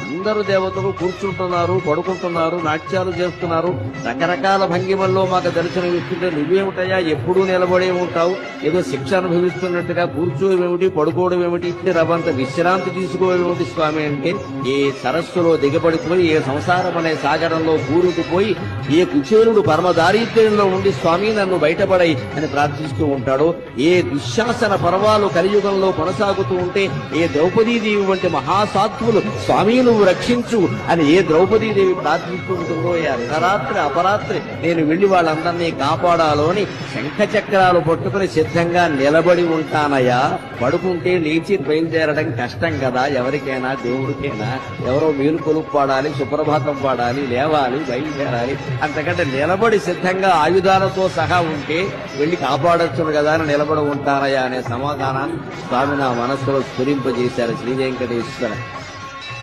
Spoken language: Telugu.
అందరూ దేవతలు కూర్చుంటున్నారు, పడుకుంటున్నారు, నాట్యాలు చేస్తున్నారు, రకరకాల భంగిమల్లో మాకు దర్శనం ఇస్తుంటే నువ్వేమిటయా ఎప్పుడూ నిలబడే ఉంటావు, ఏదో శిక్ష అనుభవిస్తున్నట్టుగా కూర్చోవడం ఏమిటి, పడుకోవడం ఏమిటి, రవంత విశ్రాంతి తీసుకోవడం ఏమిటి స్వామి అంటే, ఏ సరస్సులో దిగబడిపోయి ఏ సంసారం అనే సాగరంలో కూరుకుపోయి ఏ కుచేలుడు పరమదారిద్ర్యంలో ఉండి స్వామి నన్ను బయటపడై అని ప్రార్థిస్తూ ఉంటాడో, ఏ దుశ్శాసన పర్వాలు కలియుగంలో కొనసాగుతూ ఉంటే ఏ ద్రౌపదీదేవి వంటి మహాసాత్వులు స్వామి నువ్వు రక్షించు అని ఏ ద్రౌపదీదేవి ప్రార్థిస్తూ ఉంటుందో, ఏ అర్ధరాత్రి అపరాత్రి నేను వెళ్లి వాళ్ళందరినీ కాపాడాలో అని శంఖ చక్రాలు పట్టుకుని సిద్ధంగా నిలబడి ఉంటానయ్యా. పడుకుంటే లేచి బయలుదేరడం కష్టం కదా, ఎవరికైనా దేవుడికైనా. ఎవరో మేలుకొలు పాడాలి, సుప్రభాతం పాడాలి, లేవాలి, బయలుదేరాలి. అంతకంటే నిలబడి సిద్ధంగా ఆయుధాలతో సహా ఉంటే వెళ్లి కాపాడొచ్చును కదా అని నిలబడి ఉంటానయ్యా అనే సమాధానాన్ని స్వామి నా మనస్సులో స్ఫురింపజేశారు శ్రీ వెంకటేశ్వర.